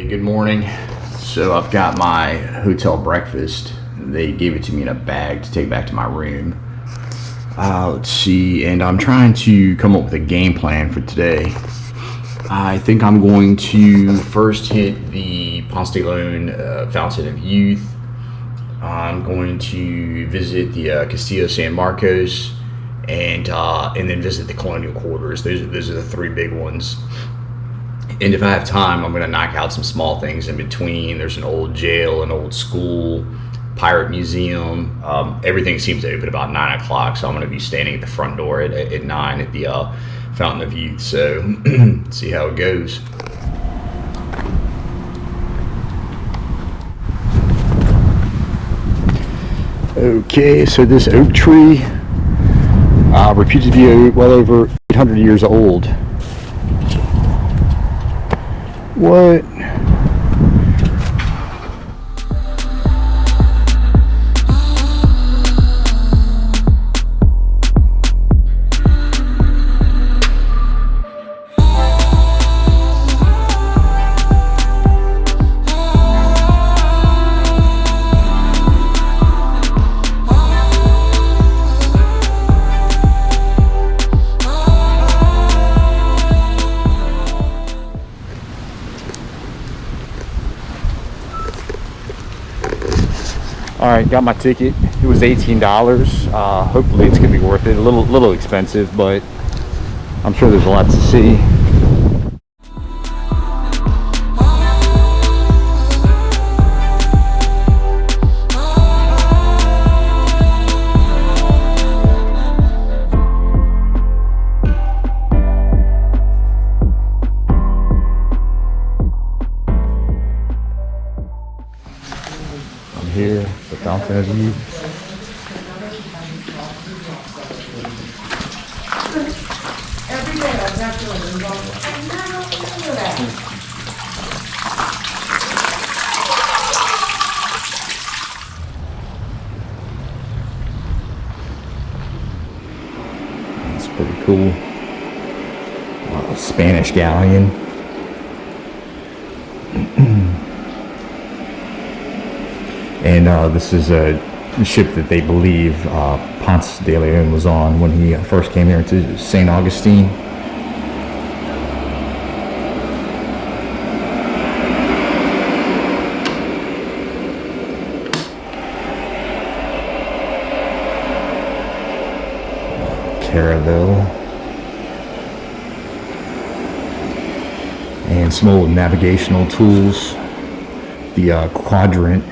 Good morning. So I've got my hotel breakfast. They gave it to me in a bag to take back to my room. Let's see, and I'm trying to come up with a game plan for today. I think I'm going to first hit the Ponce de Leon Fountain of Youth. I'm going to visit the Castillo de San Marcos, and then visit the colonial quarters. Those are the three big ones. And if I have time, I'm going to knock out some small things in between. There's an old jail, an old school, pirate museum. Everything seems to open about 9 o'clock, so I'm going to be standing at the front door at 9 at the Fountain of Youth. So see how it goes. Okay, so this oak tree, reputed to be well over 800 years old. What? All right, got my ticket. It was $18. Hopefully it's gonna be worth it. A little expensive, but I'm sure there's a lot to see. Here, the Fountain of Youth. Every day I have to That's pretty cool. Spanish galleon. And this is a ship that they believe Ponce de Leon was on when he first came here to St Augustine. Caravel. And some old navigational tools. The quadrant.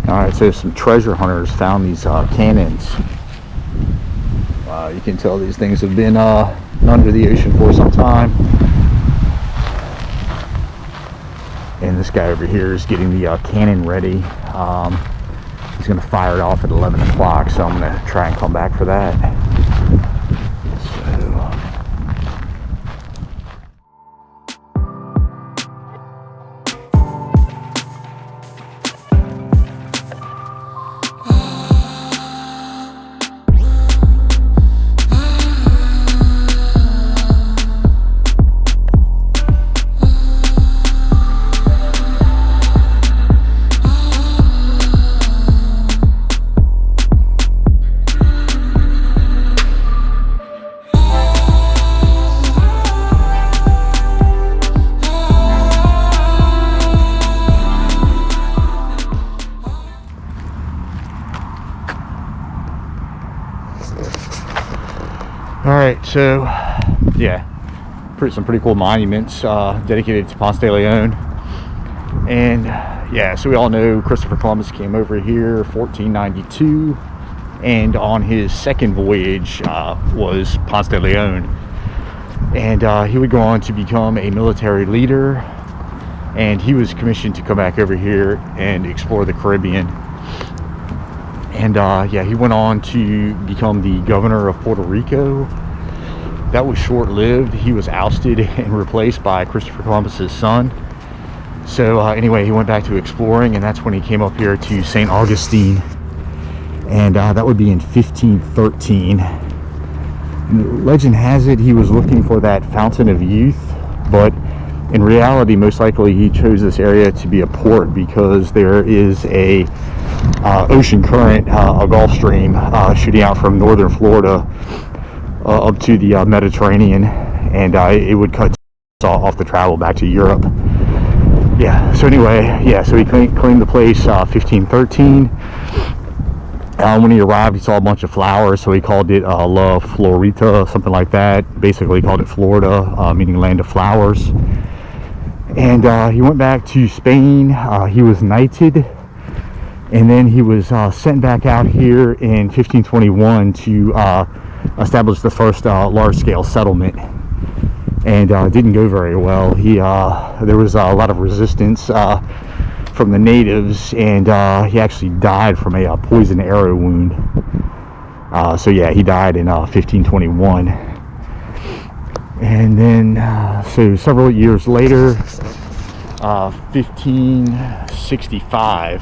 Alright, so some treasure hunters found these cannons. You can tell these things have been under the ocean for some time. And this guy over here is getting the cannon ready. He's going to fire it off at 11 o'clock, so I'm going to try and come back for that. All right, so yeah, some pretty cool monuments dedicated to Ponce de Leon. And yeah, so we all know Christopher Columbus came over here 1492, and on his second voyage was Ponce de Leon. And he would go on to become a military leader, and he was commissioned to come back over here and explore the Caribbean. And yeah, he went on to become the governor of Puerto Rico. That was short-lived. He was ousted and replaced by Christopher Columbus's son. So anyway, he went back to exploring, and that's when he came up here to St Augustine. And that would be in 1513. And legend has it he was looking for that fountain of youth, but in reality, most likely he chose this area to be a port because there is a ocean current, a Gulf Stream shooting out from northern Florida up to the Mediterranean, and it would cut off the travel back to Europe. Yeah, so anyway, yeah, so he claimed the place 1513. When he arrived, he saw a bunch of flowers, so he called it La Florita, something like that. Basically, he called it Florida, meaning land of flowers. And he went back to Spain. He was knighted, and then he was sent back out here in 1521 to establish the first large-scale settlement. And didn't go very well. There was a lot of resistance from the natives, and he actually died from a poison arrow wound. So yeah, he died in 1521. And then so several years later, 1565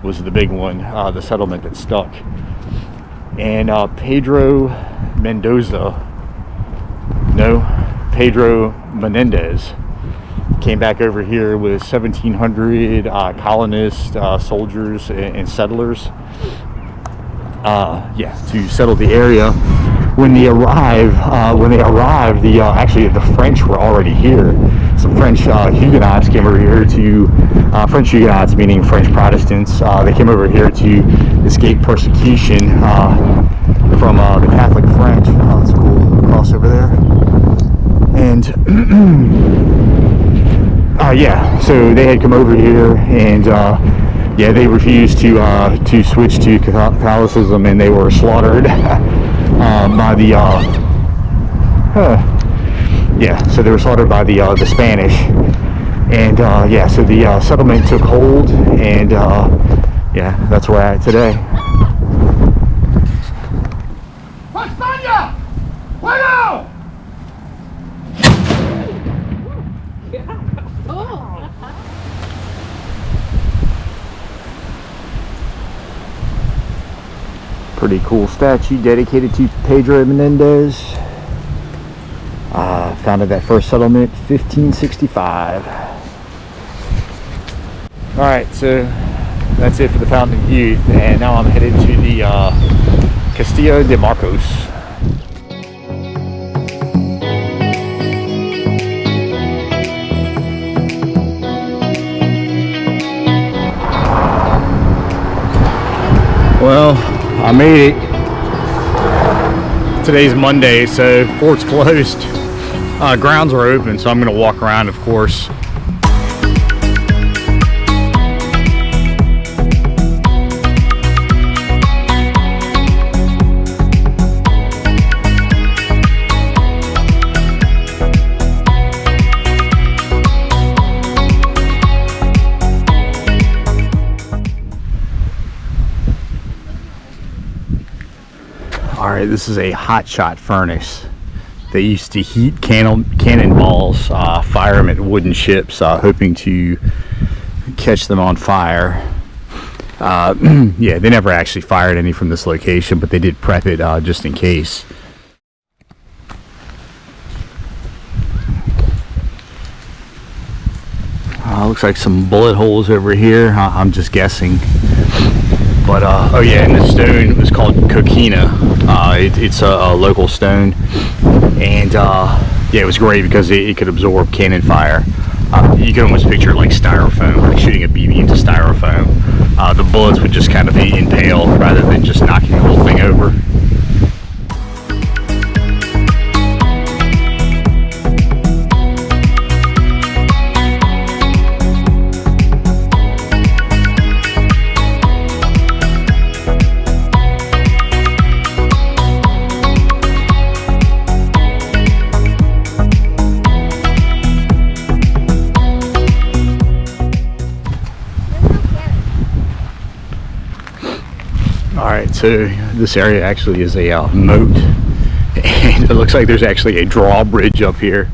was the big one, the settlement that stuck. And Pedro Menendez came back over here with 1,700 colonists, soldiers, and settlers, yeah, to settle the area. When they arrived, actually the French were already here. Some French Huguenots came over here French Huguenots meaning French Protestants. They came over here to escape persecution from the Catholic French. That's a cool cross over there. And yeah, so they had come over here, and yeah, they refused to switch to Catholicism, and they were slaughtered by the yeah, so they were slaughtered by the Spanish. And yeah, so the settlement took hold, and yeah, that's where we're at today. Pretty cool statue dedicated to Pedro Menendez. Founded that first settlement 1565. Alright, so that's it for the Fountain of Youth, and now I'm headed to the Castillo de Marcos. Well, I made it. Today's Monday, so fort's closed. Grounds are open, so I'm going to walk around, of course. Alright, this is a hot shot furnace. They used to heat cannonballs, fire them at wooden ships, hoping to catch them on fire. Yeah, they never actually fired any from this location, but they did prep it just in case. Looks like some bullet holes over here. I'm just guessing. But oh yeah, and this stone was called coquina. It's a local stone, and yeah, it was great because it could absorb cannon fire. You can almost picture it like styrofoam, like shooting a BB into styrofoam. The bullets would just kind of be impaled rather than just knocking the whole thing over. So this area actually is a moat, and it looks like there's actually a drawbridge up here.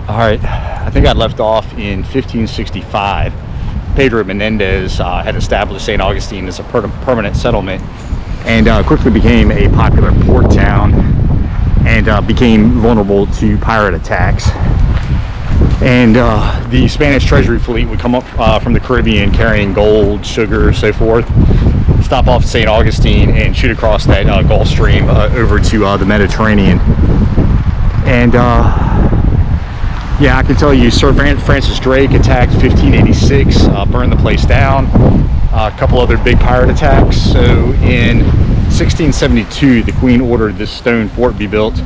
All right, I think I left off in 1565. Pedro Menendez had established St. Augustine as a permanent settlement, and quickly became a popular port town, and became vulnerable to pirate attacks. And the Spanish treasury fleet would come up from the Caribbean carrying gold, sugar, so forth, stop off at St. Augustine and shoot across that Gulf Stream over to the Mediterranean. And yeah, I can tell you, Sir Francis Drake attacked 1586, burned the place down. A couple other big pirate attacks. So in 1672, the Queen ordered this stone fort be built,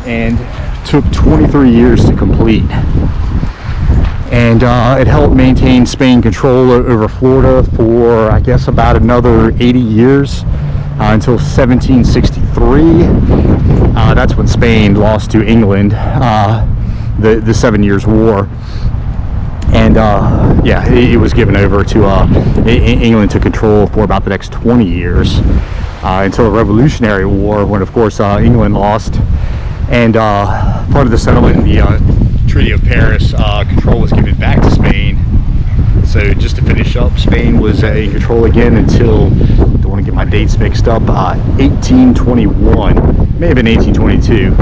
and took 23 years to complete. And it helped maintain Spain control over Florida for, I guess, about another 80 years until 1763. That's when Spain lost to England. The 7 Years' War, and yeah, it was given over to England to control for about the next 20 years until the Revolutionary War, when of course England lost, and part of the settlement in the Treaty of Paris, control was given back to Spain. So just to finish up, Spain was in control again until, don't want to get my dates mixed up, 1821, may have been 1822.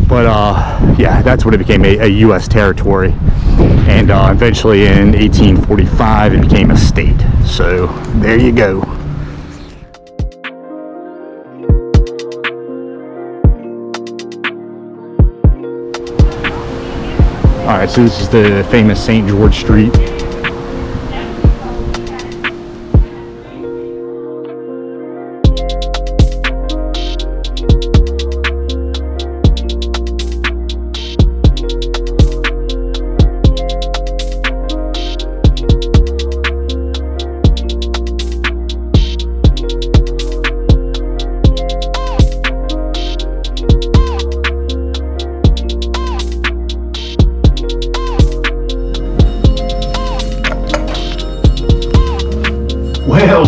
But yeah, that's when it became a U.S. territory, and eventually in 1845 it became a state. So there you go. All right, so this is the famous St. George Street.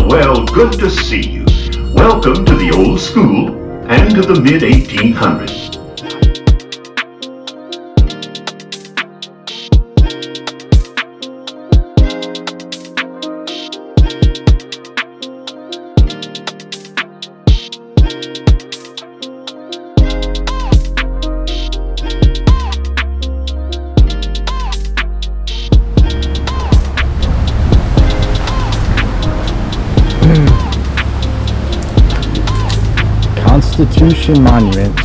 Well, good to see you. Welcome to the old school and to the mid-1800s. Constitution Monument.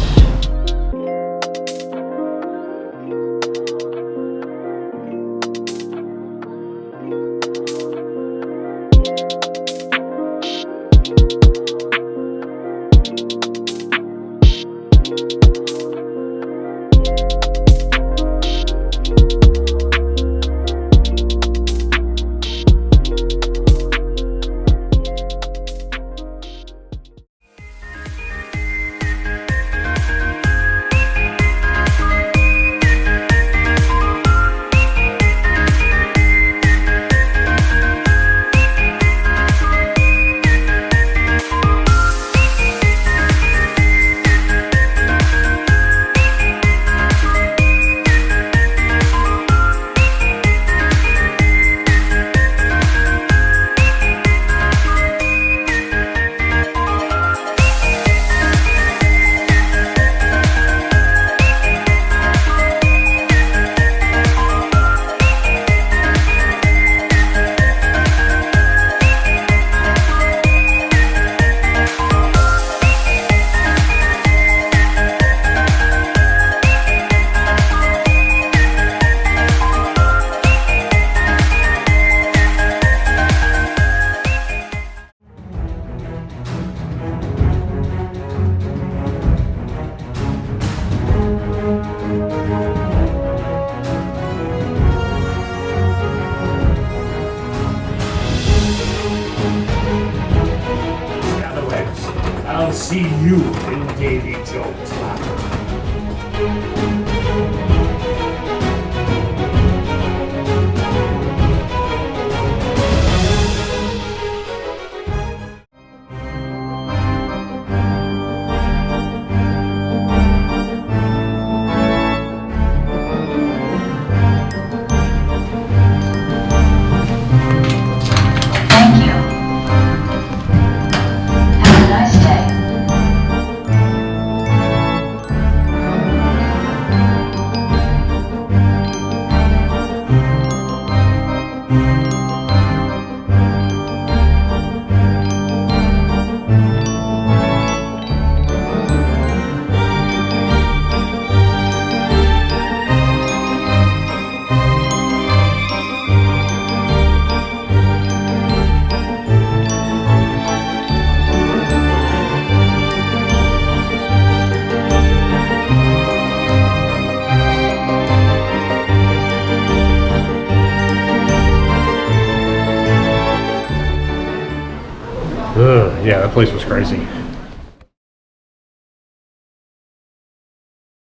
I'll see you in Davy Jones' lap. Thank you. Have a nice day. Yeah, that place was crazy.